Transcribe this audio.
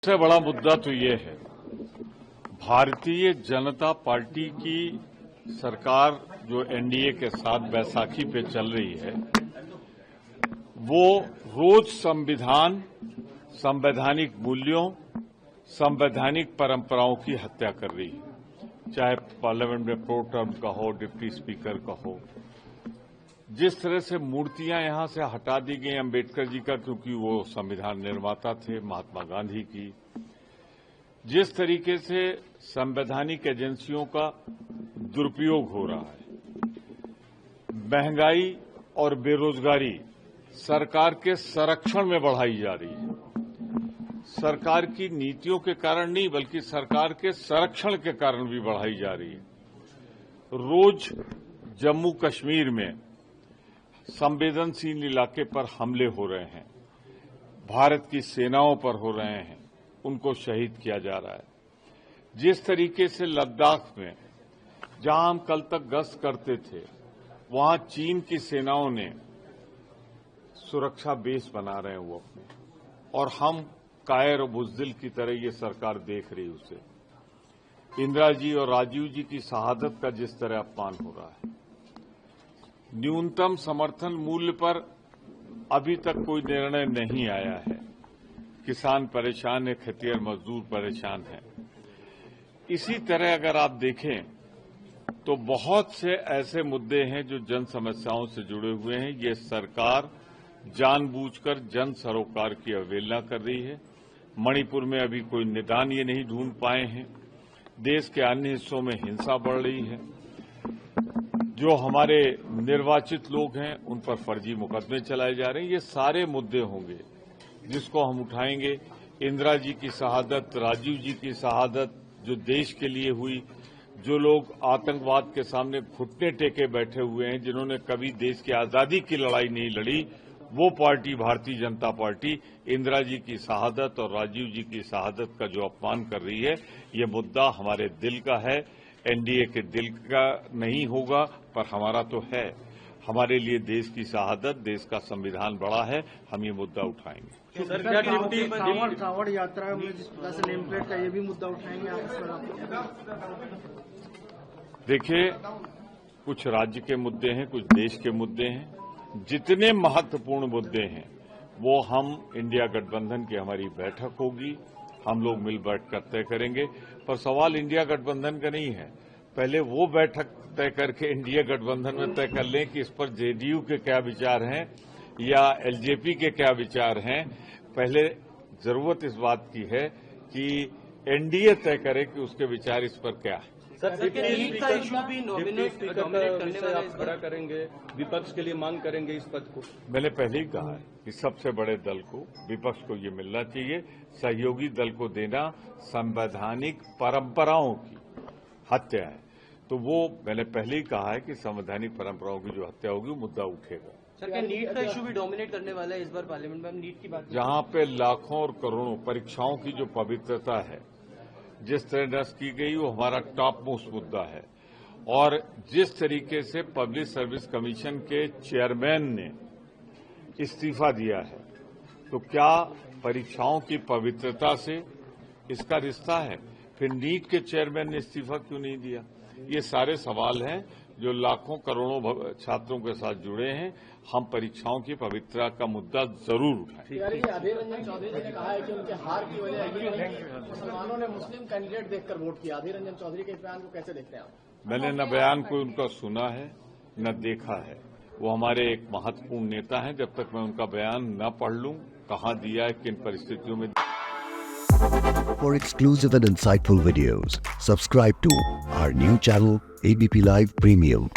सबसे बड़ा मुद्दा तो ये है, भारतीय जनता पार्टी की सरकार जो एनडीए के साथ बैसाखी पे चल रही है, वो रोज संविधान, संवैधानिक मूल्यों, संवैधानिक परंपराओं की हत्या कर रही है। चाहे पार्लियामेंट में प्रो टर्म का हो, डिप्टी स्पीकर का हो। जिस तरह से मूर्तियां यहां से हटा दी गई अम्बेडकर जी का, क्योंकि वो संविधान निर्माता थे, महात्मा गांधी की। जिस तरीके से संवैधानिक एजेंसियों का दुरुपयोग हो रहा है, महंगाई और बेरोजगारी सरकार के संरक्षण में बढ़ाई जा रही है। सरकार की नीतियों के कारण नहीं, बल्कि सरकार के संरक्षण के कारण भी बढ़ाई जा रही है। रोज जम्मू कश्मीर में संवेदनशील इलाके पर हमले हो रहे हैं, भारत की सेनाओं पर हो रहे हैं, उनको शहीद किया जा रहा है। जिस तरीके से लद्दाख में, जहां हम कल तक गश्त करते थे, वहां चीन की सेनाओं ने सुरक्षा बेस बना रहे हैं वो अपने, और हम कायर और बुज़दिल की तरह ये सरकार देख रही उसे। इंदिरा जी और राजीव जी की शहादत का जिस तरह अपमान हो रहा है, न्यूनतम समर्थन मूल्य पर अभी तक कोई निर्णय नहीं आया है। किसान परेशान है, खेतिहर मजदूर परेशान है। इसी तरह अगर आप देखें तो बहुत से ऐसे मुद्दे हैं जो जन समस्याओं से जुड़े हुए हैं। ये सरकार जानबूझकर जन सरोकार की अवहेलना कर रही है। मणिपुर में अभी कोई निदान ये नहीं ढूंढ पाए हैं। देश के अन्य हिस्सों में हिंसा बढ़ रही है। जो हमारे निर्वाचित लोग हैं उन पर फर्जी मुकदमे चलाए जा रहे हैं। ये सारे मुद्दे होंगे जिसको हम उठाएंगे। इंदिरा जी की शहादत, राजीव जी की शहादत जो देश के लिए हुई, जो लोग आतंकवाद के सामने घुटने टेके बैठे हुए हैं, जिन्होंने कभी देश की आजादी की लड़ाई नहीं लड़ी, वो पार्टी भारतीय जनता पार्टी इंदिरा जी की शहादत और राजीव जी की शहादत का जो अपमान कर रही है, ये मुद्दा हमारे दिल का है। एनडीए के दिल का नहीं होगा, पर हमारा तो है। हमारे लिए देश की शहादत, देश का संविधान बड़ा है। हम ये मुद्दा उठाएंगे। कांवड़ यात्रा में जिस प्रकार से नेम प्लेट का ये भी मुद्दा उठाएंगे आप? देखिए, कुछ राज्य के मुद्दे हैं, कुछ देश के मुद्दे हैं। जितने महत्वपूर्ण मुद्दे हैं वो हम इंडिया गठबंधन की हमारी बैठक होगी, हम लोग मिल बैठकर तय करेंगे। पर सवाल इंडिया गठबंधन का नहीं है। पहले वो बैठक तय करके इंडिया गठबंधन में तय कर लें कि इस पर जेडीयू के क्या विचार हैं या एलजेपी के क्या विचार हैं। पहले जरूरत इस बात की है कि एनडीए तय करे कि उसके विचार इस पर क्या है। डिप्टी स्पीकर का विषय आप खड़ा करेंगे, विपक्ष के लिए मांग करेंगे इस पद को? मैंने पहले ही कहा है कि सबसे बड़े दल को, विपक्ष को ये मिलना चाहिए। सहयोगी दल को देना संवैधानिक परंपराओं की हत्या है। तो वो मैंने पहले ही कहा है कि संवैधानिक परंपराओं की जो हत्या होगी वो मुद्दा उठेगा। सर, क्या नीट का इशू भी डोमिनेट करने वाला है इस बार पार्लियामेंट में? हम नीट की बात, जहां पे लाखों और करोड़ों परीक्षाओं की जो पवित्रता है, जिस तरह नष्ट की गई, वो हमारा टॉप मोस्ट मुद्दा है। और जिस तरीके से पब्लिक सर्विस कमीशन के चेयरमैन ने इस्तीफा दिया है, तो क्या परीक्षाओं की पवित्रता से इसका रिश्ता है? फिर नीट के चेयरमैन ने इस्तीफा क्यों नहीं दिया? ये सारे सवाल हैं जो लाखों करोड़ों छात्रों के साथ जुड़े हैं। हम परीक्षाओं की पवित्रता का मुद्दा जरूर उठाएं। अधीर रंजन चौधरी जी ने कहा है कि उनके हार की वजह मुसलमानों ने मुस्लिम कैंडिडेट देखकर वोट किया। अधीर रंजन चौधरी के बयान को कैसे देखते हैं आप? मैंने न बयान कोई उनका सुना है न देखा है। वो हमारे एक महत्वपूर्ण नेता हैं। जब तक मैं उनका बयान न पढ़ लूं, कहां दिया है, किन परिस्थितियों में। For exclusive and insightful videos, subscribe to our new channel ABP Live Premium.